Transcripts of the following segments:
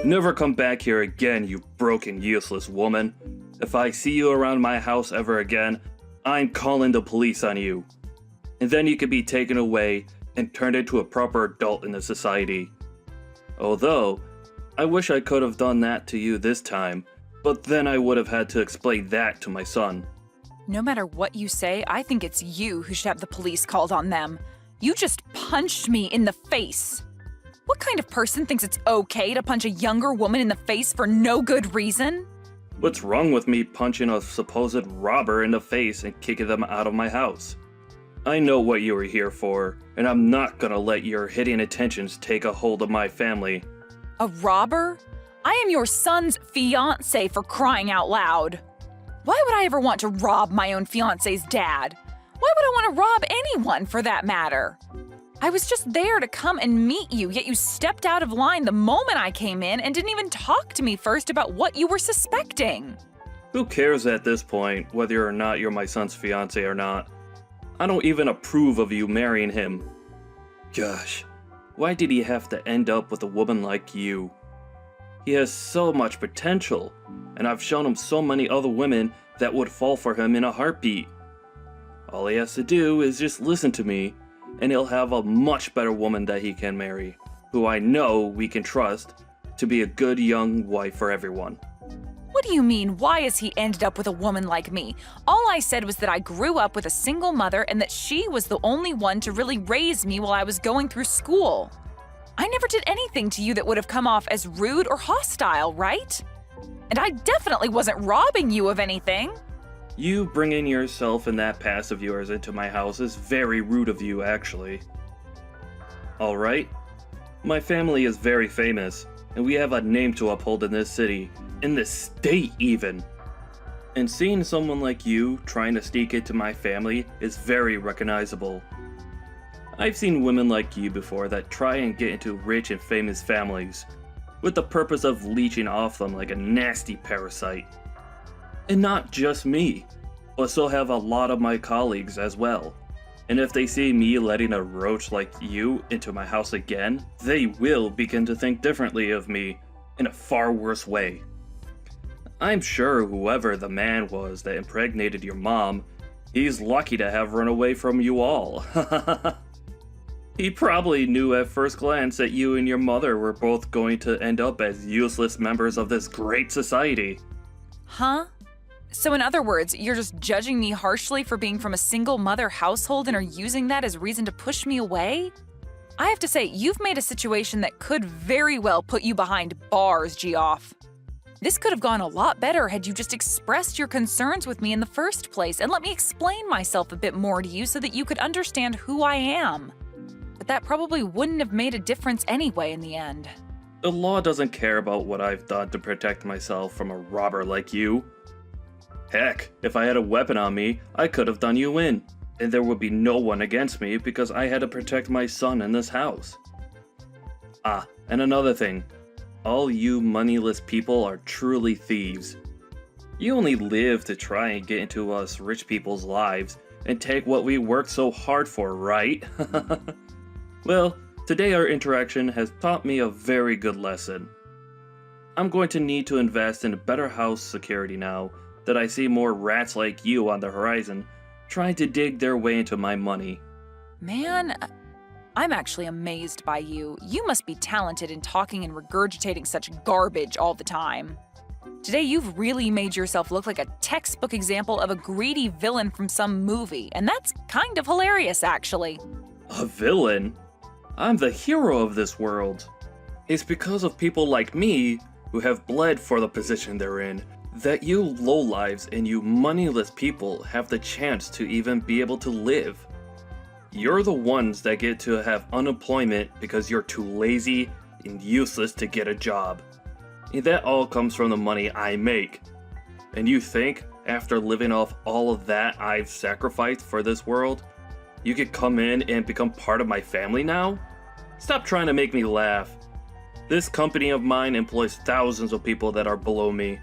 Never come back here again, you broken, useless woman. If I see you around my house ever again, I'm calling the police on you. And then you could be taken away and turned into a proper adult in the society. Although, I wish I could have done that to you this time, but then I would have had to explain that to my son. No matter what you say, I think it's you who should have the police called on them. You just punched me in the face. What kind of person thinks it's okay to punch a younger woman in the face for no good reason? What's wrong with me punching a supposed robber in the face and kicking them out of my house? I know what you were here for, and I'm not gonna let your hidden intentions take a hold of my family. A robber? I am your son's fiancé, for crying out loud. Why would I ever want to rob my own fiancé's dad? Why would I want to rob anyone, for that matter? I was just there to come and meet you, yet you stepped out of line the moment I came in and didn't even talk to me first about what you were suspecting. Who cares at this point whether or not you're my son's fiancé or not? I don't even approve of you marrying him. Gosh, why did he have to end up with a woman like you? He has so much potential, and I've shown him so many other women that would fall for him in a heartbeat. All he has to do is just listen to me, and he'll have a much better woman that he can marry, who I know we can trust to be a good young wife for everyone. What do you mean, why has he ended up with a woman like me? All I said was that I grew up with a single mother and that she was the only one to really raise me while I was going through school. I never did anything to you that would have come off as rude or hostile, right? And I definitely wasn't robbing you of anything. You bringing yourself and that past of yours into my house is very rude of you, actually. Alright? My family is very famous, and we have a name to uphold in this city, in this state even. And seeing someone like you trying to sneak into my family is very recognizable. I've seen women like you before that try and get into rich and famous families, with the purpose of leeching off them like a nasty parasite. And not just me, but so have a lot of my colleagues as well. And if they see me letting a roach like you into my house again, they will begin to think differently of me in a far worse way. I'm sure whoever the man was that impregnated your mom, he's lucky to have run away from you all. He probably knew at first glance that you and your mother were both going to end up as useless members of this great society. Huh? So in other words, you're just judging me harshly for being from a single mother household and are using that as reason to push me away? I have to say, you've made a situation that could very well put you behind bars, Geoff. This could have gone a lot better had you just expressed your concerns with me in the first place and let me explain myself a bit more to you so that you could understand who I am. But that probably wouldn't have made a difference anyway in the end. The law doesn't care about what I've done to protect myself from a robber like you. Heck, if I had a weapon on me, I could have done you in, and there would be no one against me because I had to protect my son in this house. Ah, and another thing. All you moneyless people are truly thieves. You only live to try and get into us rich people's lives and take what we worked so hard for, right? Well, today our interaction has taught me a very good lesson. I'm going to need to invest in better house security now that I see more rats like you on the horizon trying to dig their way into my money. Man, I'm actually amazed by you. You must be talented in talking and regurgitating such garbage all the time. Today you've really made yourself look like a textbook example of a greedy villain from some movie, and that's kind of hilarious, actually. A villain? I'm the hero of this world. It's because of people like me who have bled for the position they're in that you lowlives and you moneyless people have the chance to even be able to live. You're the ones that get to have unemployment because you're too lazy and useless to get a job. And that all comes from the money I make. And you think, after living off all of that I've sacrificed for this world, you could come in and become part of my family now? Stop trying to make me laugh. This company of mine employs thousands of people that are below me.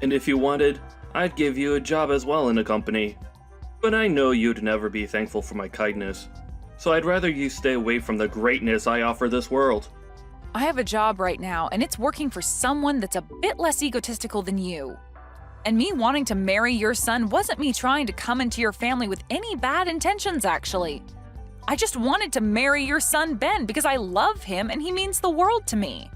And if you wanted, I'd give you a job as well in the company. But I know you'd never be thankful for my kindness. So I'd rather you stay away from the greatness I offer this world. I have a job right now, and it's working for someone that's a bit less egotistical than you. And me wanting to marry your son wasn't me trying to come into your family with any bad intentions, actually. I just wanted to marry your son, Ben, because I love him and he means the world to me.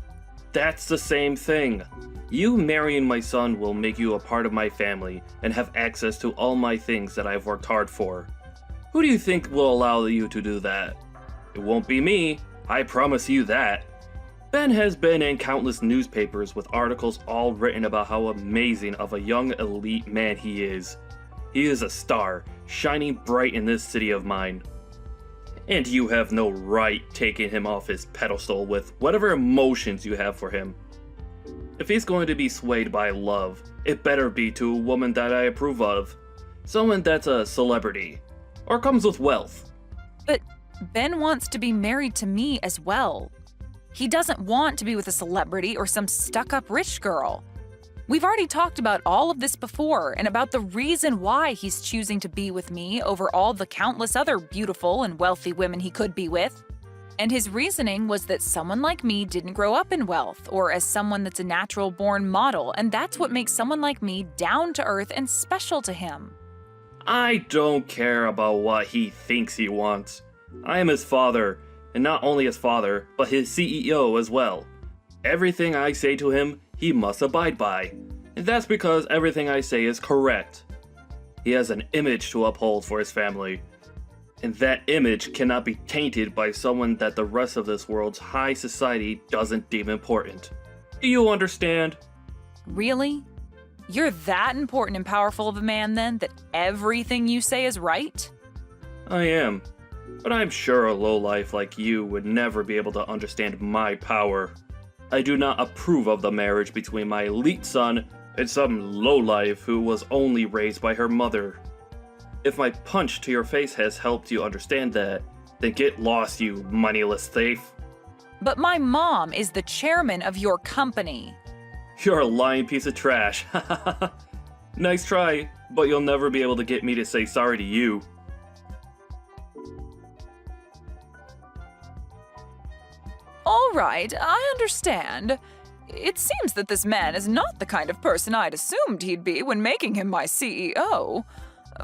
That's the same thing. You marrying my son will make you a part of my family and have access to all my things that I've worked hard for. Who do you think will allow you to do that? It won't be me, I promise you that. Ben has been in countless newspapers with articles all written about how amazing of a young elite man he is. He is a star, shining bright in this city of mine. And you have no right taking him off his pedestal with whatever emotions you have for him. If he's going to be swayed by love, it better be to a woman that I approve of. Someone that's a celebrity. Or comes with wealth. But Ben wants to be married to me as well. He doesn't want to be with a celebrity or some stuck-up rich girl. We've already talked about all of this before and about the reason why he's choosing to be with me over all the countless other beautiful and wealthy women he could be with. And his reasoning was that someone like me didn't grow up in wealth or as someone that's a natural-born model, and that's what makes someone like me down to earth and special to him. I don't care about what he thinks he wants. I am his father, and not only his father, but his CEO as well. Everything I say to him, he must abide by. And that's because everything I say is correct. He has an image to uphold for his family. And that image cannot be tainted by someone that the rest of this world's high society doesn't deem important. Do you understand? Really? You're that important and powerful of a man then that everything you say is right? I am. But I'm sure a lowlife like you would never be able to understand my power. I do not approve of the marriage between my elite son and some lowlife who was only raised by her mother. If my punch to your face has helped you understand that, then get lost, you moneyless thief. But my mom is the chairman of your company. You're a lying piece of trash. Nice try, but you'll never be able to get me to say sorry to you. All right, I understand. It seems that this man is not the kind of person I'd assumed he'd be when making him my CEO.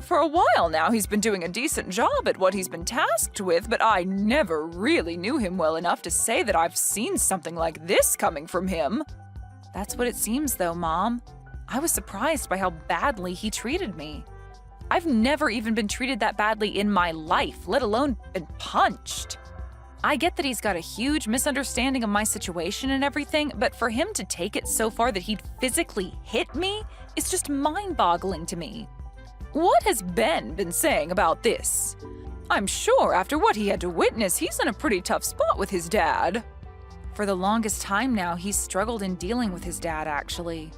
For a while now, he's been doing a decent job at what he's been tasked with, but I never really knew him well enough to say that I've seen something like this coming from him. That's what it seems, though, Mom. I was surprised by how badly he treated me. I've never even been treated that badly in my life, let alone been punched. I get that he's got a huge misunderstanding of my situation and everything, but for him to take it so far that he'd physically hit me is just mind-boggling to me. What has Ben been saying about this? I'm sure after what he had to witness, he's in a pretty tough spot with his dad. For the longest time now, he's struggled in dealing with his dad, actually.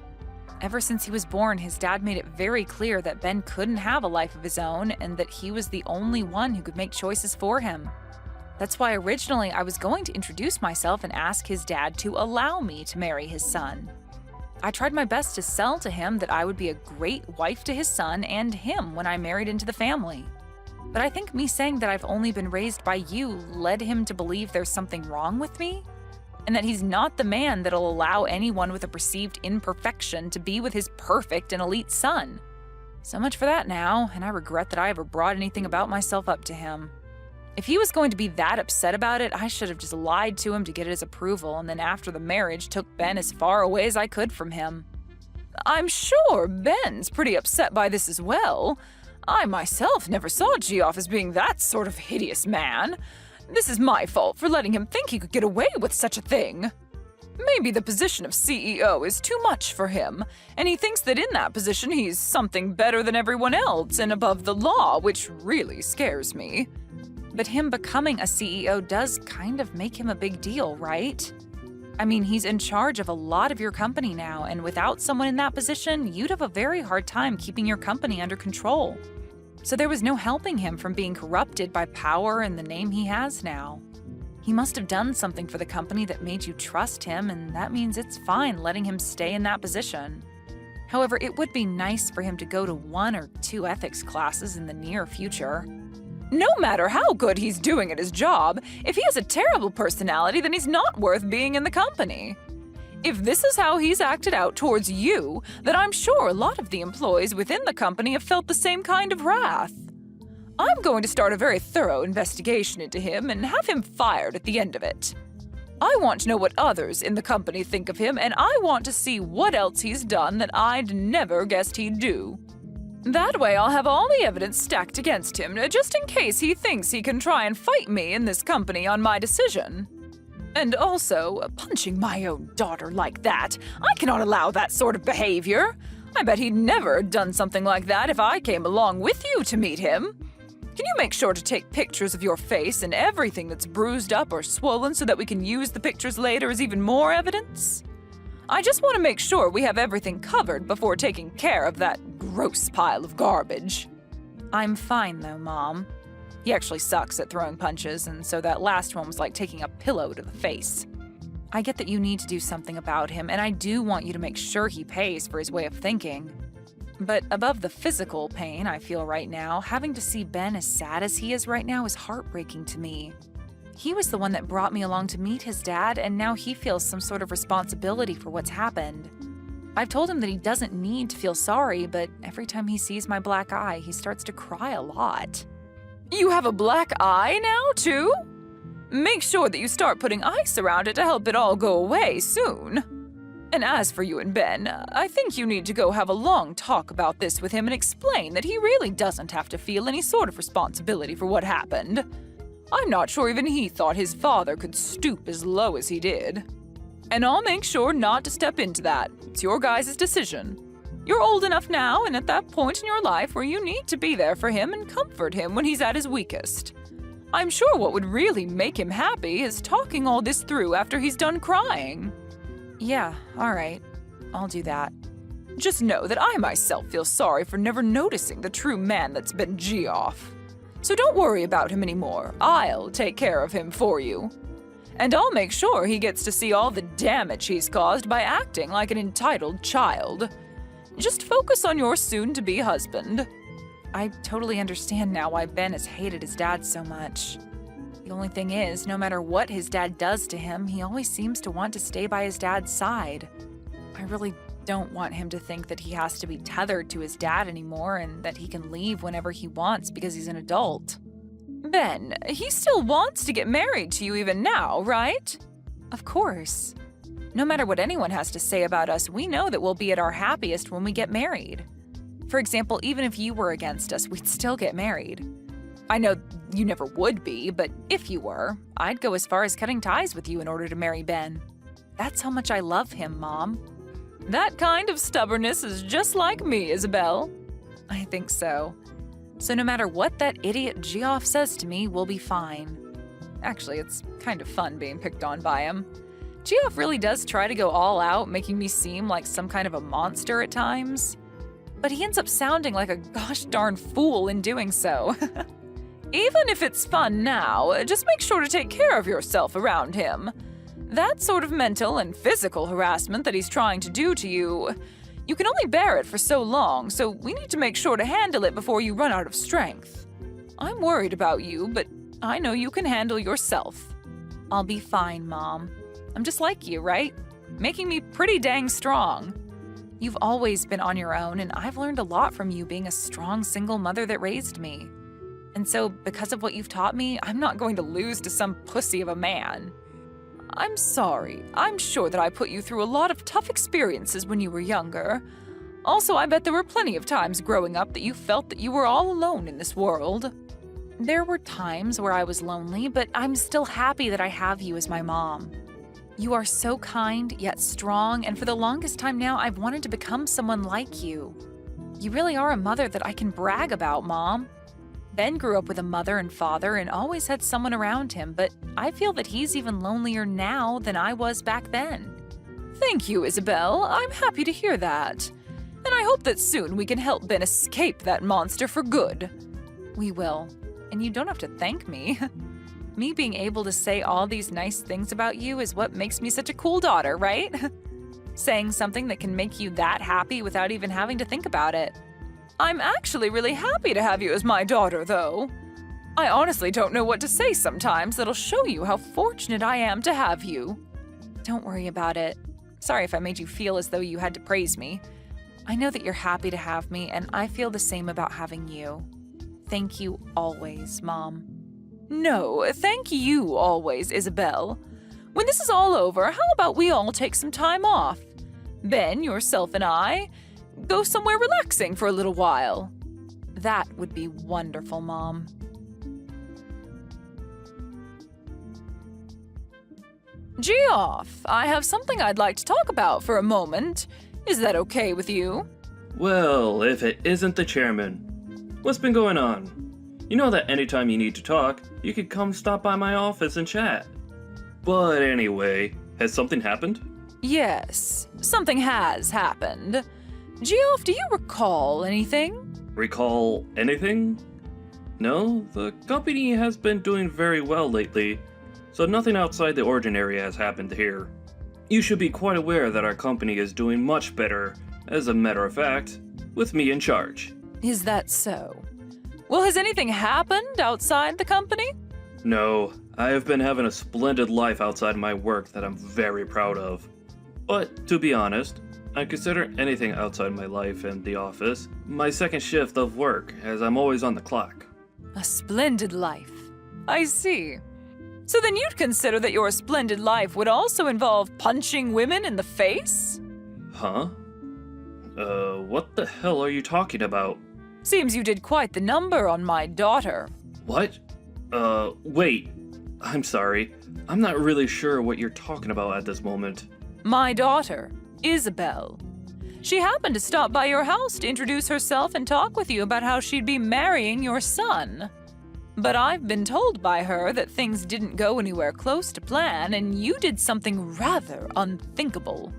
Ever since he was born, his dad made it very clear that Ben couldn't have a life of his own and that he was the only one who could make choices for him. That's why originally I was going to introduce myself and ask his dad to allow me to marry his son. I tried my best to sell to him that I would be a great wife to his son and him when I married into the family. But I think me saying that I've only been raised by you led him to believe there's something wrong with me, and that he's not the man that'll allow anyone with a perceived imperfection to be with his perfect and elite son. So much for that now, and I regret that I ever brought anything about myself up to him. If he was going to be that upset about it, I should have just lied to him to get his approval, and then after the marriage took Ben as far away as I could from him. I'm sure Ben's pretty upset by this as well. I myself never saw Geoff as being that sort of hideous man. This is my fault for letting him think he could get away with such a thing. Maybe the position of CEO is too much for him, and he thinks that in that position he's something better than everyone else and above the law, which really scares me. But him becoming a CEO does kind of make him a big deal, right? I mean, he's in charge of a lot of your company now, and without someone in that position, you'd have a very hard time keeping your company under control. So there was no helping him from being corrupted by power and the name he has now. He must have done something for the company that made you trust him, and that means it's fine letting him stay in that position. However, it would be nice for him to go to 1 or 2 ethics classes in the near future. No matter how good he's doing at his job, if he has a terrible personality, then he's not worth being in the company. If this is how he's acted out towards you, then I'm sure a lot of the employees within the company have felt the same kind of wrath. I'm going to start a very thorough investigation into him and have him fired at the end of it. I want to know what others in the company think of him, and I want to see what else he's done that I'd never guessed he'd do. That way I'll have all the evidence stacked against him, just in case he thinks he can try and fight me in this company on my decision. And also, punching my own daughter like that, I cannot allow that sort of behavior. I bet he'd never have done something like that if I came along with you to meet him. Can you make sure to take pictures of your face and everything that's bruised up or swollen so that we can use the pictures later as even more evidence? I just want to make sure we have everything covered before taking care of that gross pile of garbage. I'm fine though, Mom. He actually sucks at throwing punches, and so that last one was like taking a pillow to the face. I get that you need to do something about him, and I do want you to make sure he pays for his way of thinking. But above the physical pain I feel right now, having to see Ben as sad as he is right now is heartbreaking to me. He was the one that brought me along to meet his dad, and now he feels some sort of responsibility for what's happened. I've told him that he doesn't need to feel sorry, but every time he sees my black eye, he starts to cry a lot. You have a black eye now, too? Make sure that you start putting ice around it to help it all go away soon. And as for you and Ben, I think you need to go have a long talk about this with him and explain that he really doesn't have to feel any sort of responsibility for what happened. I'm not sure even he thought his father could stoop as low as he did. And I'll make sure not to step into that. It's your guys' decision. You're old enough now and at that point in your life where you need to be there for him and comfort him when he's at his weakest. I'm sure what would really make him happy is talking all this through after he's done crying. Yeah, all right. I'll do that. Just know that I myself feel sorry for never noticing the true man that's been Geoff. So don't worry about him anymore. I'll take care of him for you. And I'll make sure he gets to see all the damage he's caused by acting like an entitled child. Just focus on your soon-to-be husband. I totally understand now why Ben has hated his dad so much. The only thing is, no matter what his dad does to him, he always seems to want to stay by his dad's side. I really don't want him to think that he has to be tethered to his dad anymore and that he can leave whenever he wants because he's an adult. Ben, he still wants to get married to you even now, right? Of course. No matter what anyone has to say about us, we know that we'll be at our happiest when we get married. For example, even if you were against us, we'd still get married. I know you never would be, but if you were, I'd go as far as cutting ties with you in order to marry Ben. That's how much I love him, Mom. That kind of stubbornness is just like me, Isabel. I think so. So no matter what that idiot Geoff says to me, we'll be fine. Actually, it's kind of fun being picked on by him. Geoff really does try to go all out, making me seem like some kind of a monster at times. But he ends up sounding like a gosh darn fool in doing so. Even if it's fun now, just make sure to take care of yourself around him. That sort of mental and physical harassment that he's trying to do to you, you can only bear it for so long, so we need to make sure to handle it before you run out of strength. I'm worried about you, but I know you can handle yourself. I'll be fine, Mom. I'm just like you, right? Making me pretty dang strong. You've always been on your own, and I've learned a lot from you being a strong single mother that raised me. And so, because of what you've taught me, I'm not going to lose to some pussy of a man. I'm sorry. I'm sure that I put you through a lot of tough experiences when you were younger. Also, I bet there were plenty of times growing up that you felt that you were all alone in this world. There were times where I was lonely, but I'm still happy that I have you as my mom. You are so kind, yet strong, and for the longest time now, I've wanted to become someone like you. You really are a mother that I can brag about, Mom. Ben grew up with a mother and father and always had someone around him, but I feel that he's even lonelier now than I was back then. Thank you, Isabel. I'm happy to hear that. And I hope that soon we can help Ben escape that monster for good. We will. And you don't have to thank me. Me being able to say all these nice things about you is what makes me such a cool daughter, right? Saying something that can make you that happy without even having to think about it. I'm actually really happy to have you as my daughter, though. I honestly don't know what to say sometimes that'll show you how fortunate I am to have you. Don't worry about it. Sorry if I made you feel as though you had to praise me. I know that you're happy to have me, and I feel the same about having you. Thank you always, Mom. No, thank you always, Isabel. When this is all over, how about we all take some time off? Ben, yourself, and I go somewhere relaxing for a little while. That would be wonderful, Mom. Geoff, I have something I'd like to talk about for a moment. Is that okay with you? Well, if it isn't the chairman. What's been going on? You know that anytime you need to talk, you could come stop by my office and chat. But anyway, has something happened? Yes, something has happened. Geoff, do you recall anything? Recall anything? No, the company has been doing very well lately, so nothing outside the ordinary has happened here. You should be quite aware that our company is doing much better, as a matter of fact, with me in charge. Is that so? Well, has anything happened outside the company? No, I have been having a splendid life outside my work that I'm very proud of. But, to be honest, I consider anything outside my life and the office my second shift of work, as I'm always on the clock. A splendid life. I see. So then you'd consider that your splendid life would also involve punching women in the face? Huh? What the hell are you talking about? Seems you did quite the number on my daughter. What? Wait. I'm sorry. I'm not really sure what you're talking about at this moment. My daughter, Isabel. She happened to stop by your house to introduce herself and talk with you about how she'd be marrying your son. But I've been told by her that things didn't go anywhere close to plan, and you did something rather unthinkable.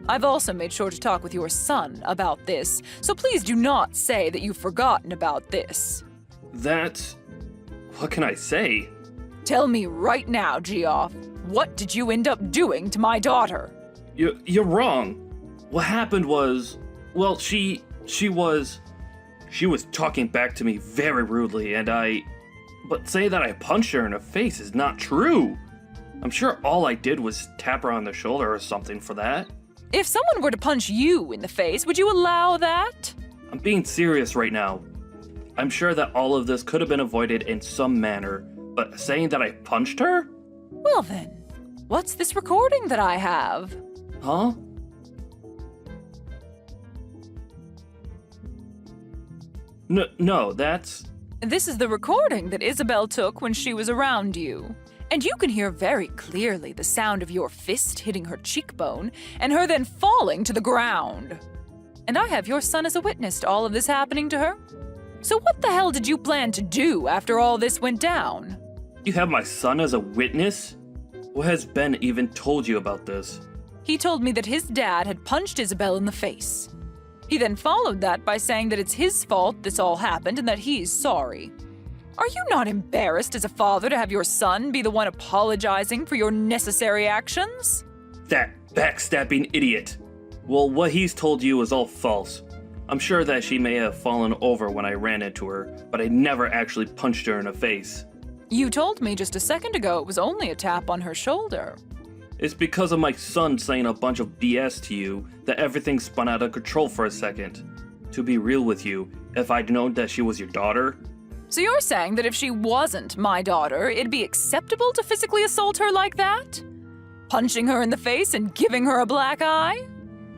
I've also made sure to talk with your son about this, so please do not say that you've forgotten about this. What can I say? Tell me right now, Geoff. What did you end up doing to my daughter? You're wrong. What happened was, well, she was talking back to me very rudely, but say that I punched her in the face is not true. I'm sure all I did was tap her on the shoulder or something for that. If someone were to punch you in the face, would you allow that? I'm being serious right now. I'm sure that all of this could have been avoided in some manner, but saying that I punched her? Well then, what's this recording that I have? Huh? No, that's... This is the recording that Isabel took when she was around you. And you can hear very clearly the sound of your fist hitting her cheekbone and her then falling to the ground. And I have your son as a witness to all of this happening to her. So what the hell did you plan to do after all this went down? You have my son as a witness? What has Ben even told you about this? He told me that his dad had punched Isabel in the face. He then followed that by saying that it's his fault this all happened and that he's sorry. Are you not embarrassed as a father to have your son be the one apologizing for your necessary actions? That backstabbing idiot. Well, what he's told you is all false. I'm sure that she may have fallen over when I ran into her, but I never actually punched her in the face. You told me just a second ago it was only a tap on her shoulder. It's because of my son saying a bunch of BS to you that everything spun out of control for a second. To be real with you, if I'd known that she was your daughter... So you're saying that if she wasn't my daughter, it'd be acceptable to physically assault her like that? Punching her in the face and giving her a black eye?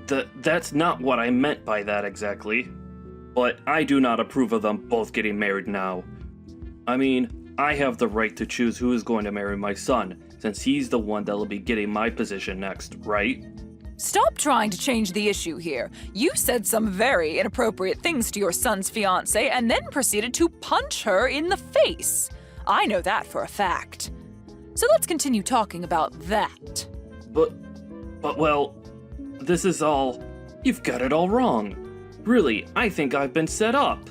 That's not what I meant by that exactly. But I do not approve of them both getting married now. I mean, I have the right to choose who is going to marry my son, since he's the one that'll be getting my position next, right? Stop trying to change the issue here. You said some very inappropriate things to your son's fiancé and then proceeded to punch her in the face. I know that for a fact. So let's continue talking about that. But well, this is all... You've got it all wrong. Really, I think I've been set up.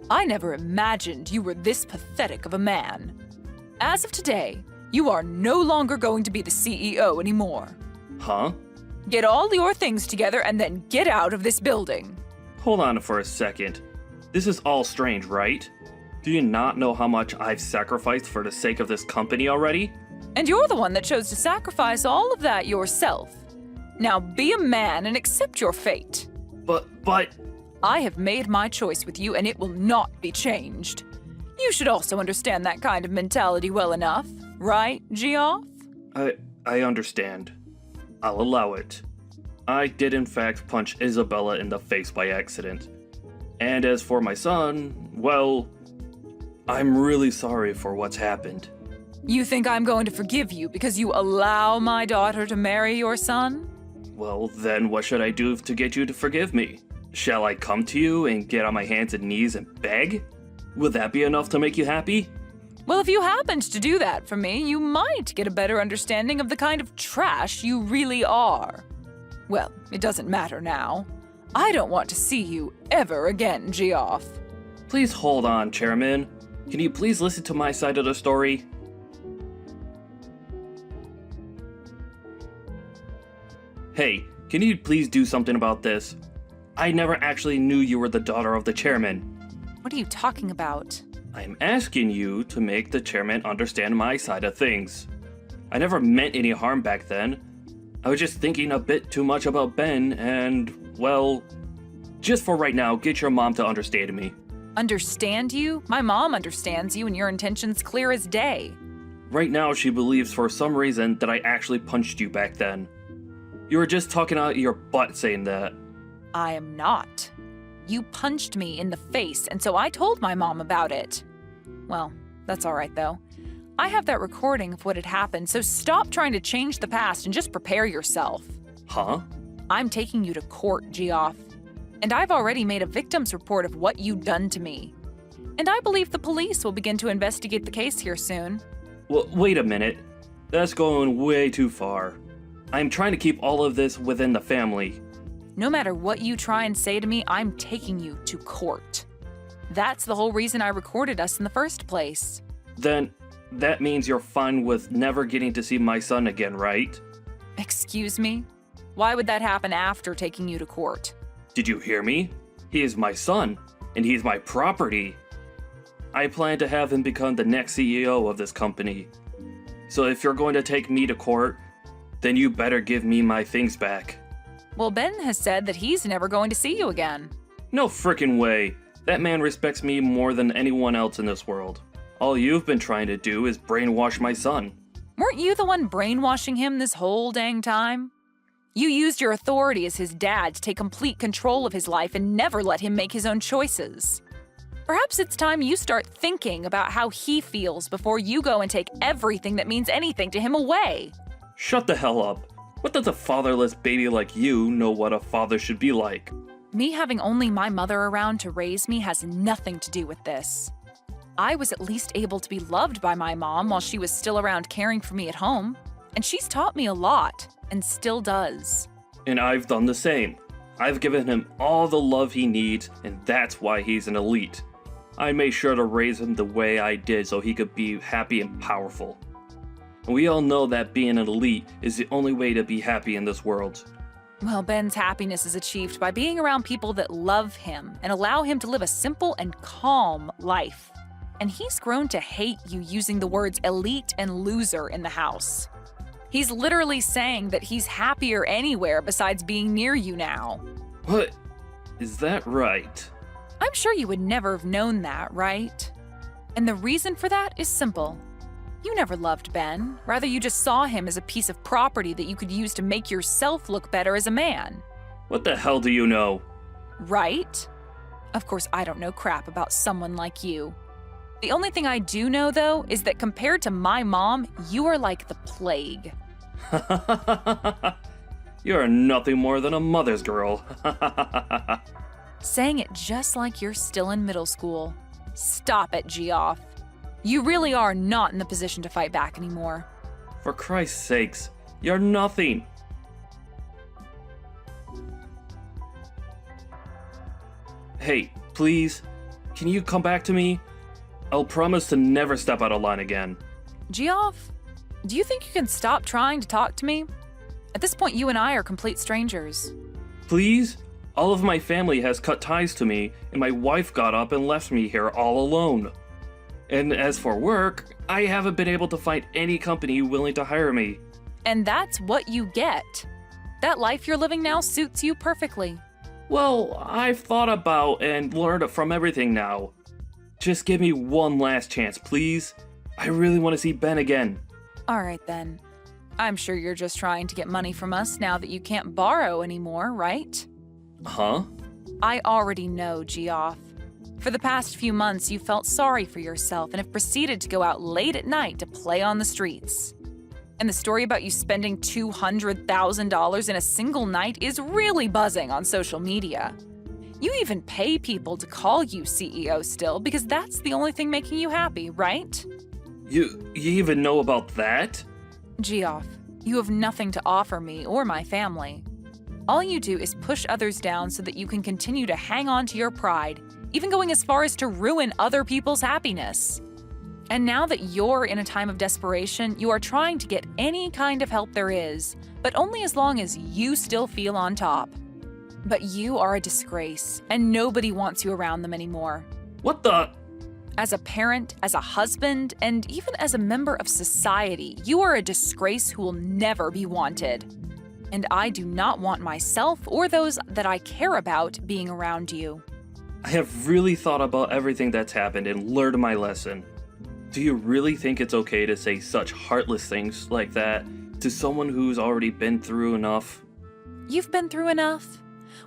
I never imagined you were this pathetic of a man. As of today, you are no longer going to be the CEO anymore. Huh? Get all your things together and then get out of this building. Hold on for a second. This is all strange, right? Do you not know how much I've sacrificed for the sake of this company already? And you're the one that chose to sacrifice all of that yourself. Now be a man and accept your fate. But... I have made my choice with you and it will not be changed. You should also understand that kind of mentality well enough, right, Geoff? I understand. I'll allow it. I did in fact punch Isabella in the face by accident. And as for my son, well, I'm really sorry for what's happened. You think I'm going to forgive you because you allow my daughter to marry your son? Well, then what should I do to get you to forgive me? Shall I come to you and get on my hands and knees and beg? Would that be enough to make you happy? Well, if you happened to do that for me, you might get a better understanding of the kind of trash you really are. Well, it doesn't matter now. I don't want to see you ever again, Geoff. Please hold on, Chairman. Can you please listen to my side of the story? Hey, can you please do something about this? I never actually knew you were the daughter of the chairman. What are you talking about? I'm asking you to make the chairman understand my side of things. I never meant any harm back then. I was just thinking a bit too much about Ben and, well, just for right now, get your mom to understand me. Understand you? My mom understands you and your intentions clear as day. Right now, she believes for some reason that I actually punched you back then. You were just talking out your butt saying that. I am not. You punched me in the face, and so I told my mom about it. Well, that's all right, though. I have that recording of what had happened, so stop trying to change the past and just prepare yourself. Huh? I'm taking you to court, Geoff. And I've already made a victim's report of what you've done to me. And I believe the police will begin to investigate the case here soon. Well, wait a minute. That's going way too far. I'm trying to keep all of this within the family. No matter what you try and say to me, I'm taking you to court. That's the whole reason I recorded us in the first place. Then, that means you're fine with never getting to see my son again, right? Excuse me? Why would that happen after taking you to court? Did you hear me? He is my son, and he's my property. I plan to have him become the next CEO of this company. So if you're going to take me to court, then you better give me my things back. Well, Ben has said that he's never going to see you again. No frickin' way. That man respects me more than anyone else in this world. All you've been trying to do is brainwash my son. Weren't you the one brainwashing him this whole dang time? You used your authority as his dad to take complete control of his life and never let him make his own choices. Perhaps it's time you start thinking about how he feels before you go and take everything that means anything to him away. Shut the hell up. What does a fatherless baby like you know what a father should be like? Me having only my mother around to raise me has nothing to do with this. I was at least able to be loved by my mom while she was still around caring for me at home, and she's taught me a lot, and still does. And I've done the same. I've given him all the love he needs, and that's why he's an elite. I made sure to raise him the way I did so he could be happy and powerful. And we all know that being an elite is the only way to be happy in this world. Well, Ben's happiness is achieved by being around people that love him and allow him to live a simple and calm life. And he's grown to hate you using the words elite and loser in the house. He's literally saying that he's happier anywhere besides being near you now. What? Is that right? I'm sure you would never have known that, right? And the reason for that is simple. You never loved Ben. Rather, you just saw him as a piece of property that you could use to make yourself look better as a man. What the hell do you know? Right? Of course, I don't know crap about someone like you. The only thing I do know, though, is that compared to my mom, you are like the plague. You're nothing more than a mother's girl. Saying it just like you're still in middle school. Stop it, Geoff. You really are not in the position to fight back anymore. For Christ's sakes, you're nothing. Hey, please, can you come back to me? I'll promise to never step out of line again. Geoff, do you think you can stop trying to talk to me? At this point, you and I are complete strangers. Please? All of my family has cut ties to me, and my wife got up and left me here all alone. And as for work, I haven't been able to find any company willing to hire me. And that's what you get. That life you're living now suits you perfectly. Well, I've thought about and learned from everything now. Just give me one last chance, please. I really want to see Ben again. All right then. I'm sure you're just trying to get money from us now that you can't borrow anymore, right? Huh? I already know, Geoff. For the past few months, you felt sorry for yourself and have proceeded to go out late at night to play on the streets. And the story about you spending $200,000 in a single night is really buzzing on social media. You even pay people to call you CEO still because that's the only thing making you happy, right? You even know about that? Geoff, you have nothing to offer me or my family. All you do is push others down so that you can continue to hang on to your pride, even going as far as to ruin other people's happiness. And now that you're in a time of desperation, you are trying to get any kind of help there is, but only as long as you still feel on top. But you are a disgrace, and nobody wants you around them anymore. What the? As a parent, as a husband, and even as a member of society, you are a disgrace who will never be wanted. And I do not want myself or those that I care about being around you. I have really thought about everything that's happened and learned my lesson. Do you really think it's okay to say such heartless things like that to someone who's already been through enough? You've been through enough?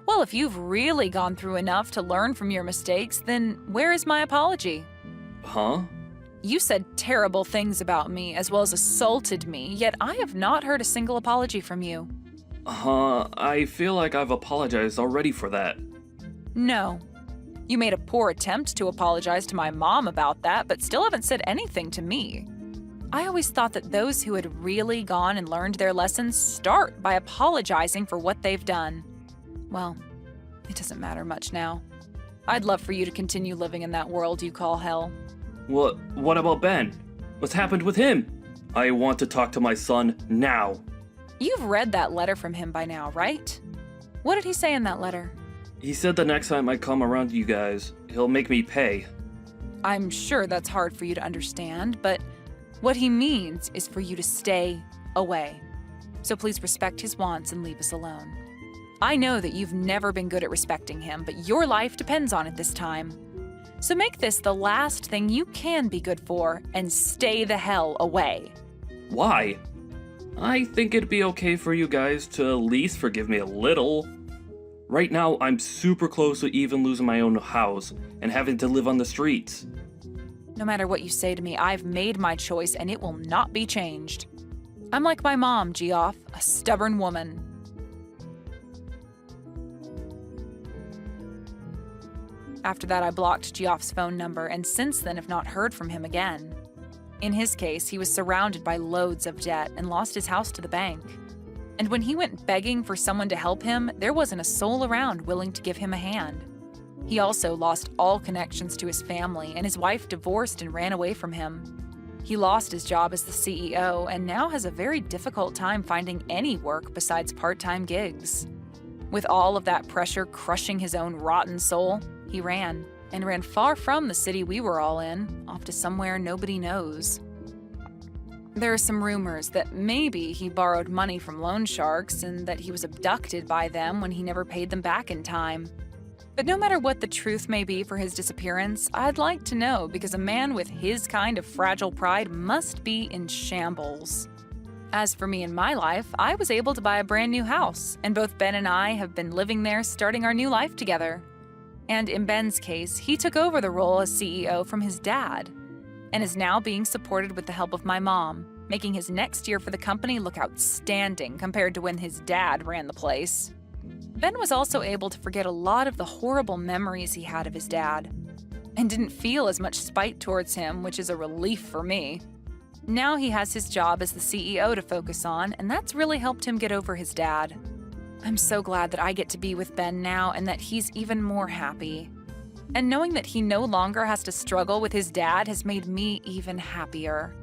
Well, if you've really gone through enough to learn from your mistakes, then where is my apology? Huh? You said terrible things about me as well as assaulted me, yet I have not heard a single apology from you. I feel like I've apologized already for that. No. You made a poor attempt to apologize to my mom about that, but still haven't said anything to me. I always thought that those who had really gone and learned their lessons start by apologizing for what they've done. Well, it doesn't matter much now. I'd love for you to continue living in that world you call hell. What about Ben? What's happened with him? I want to talk to my son now. You've read that letter from him by now, right? What did he say in that letter? He said the next time I come around you guys, he'll make me pay. I'm sure that's hard for you to understand, but what he means is for you to stay away. So please respect his wants and leave us alone. I know that you've never been good at respecting him, but your life depends on it this time. So make this the last thing you can be good for and stay the hell away. Why? I think it'd be okay for you guys to at least forgive me a little. Right now, I'm super close to even losing my own house and having to live on the streets. No matter what you say to me, I've made my choice and it will not be changed. I'm like my mom, Geoff, a stubborn woman. After that, I blocked Geoff's phone number and since then have not heard from him again. In his case, he was surrounded by loads of debt and lost his house to the bank. And when he went begging for someone to help him, there wasn't a soul around willing to give him a hand. He also lost all connections to his family, and his wife divorced and ran away from him. He lost his job as the CEO and now has a very difficult time finding any work besides part-time gigs. With all of that pressure crushing his own rotten soul, he ran far from the city we were all in, off to somewhere nobody knows. There are some rumors that maybe he borrowed money from loan sharks and that he was abducted by them when he never paid them back in time. But no matter what the truth may be for his disappearance, I'd like to know because a man with his kind of fragile pride must be in shambles. As for me and my life, I was able to buy a brand new house, and both Ben and I have been living there starting our new life together. And in Ben's case, he took over the role as CEO from his dad, and is now being supported with the help of my mom, making his next year for the company look outstanding compared to when his dad ran the place. Ben was also able to forget a lot of the horrible memories he had of his dad, and didn't feel as much spite towards him, which is a relief for me. Now he has his job as the CEO to focus on, and that's really helped him get over his dad. I'm so glad that I get to be with Ben now and that he's even more happy. And knowing that he no longer has to struggle with his dad has made me even happier.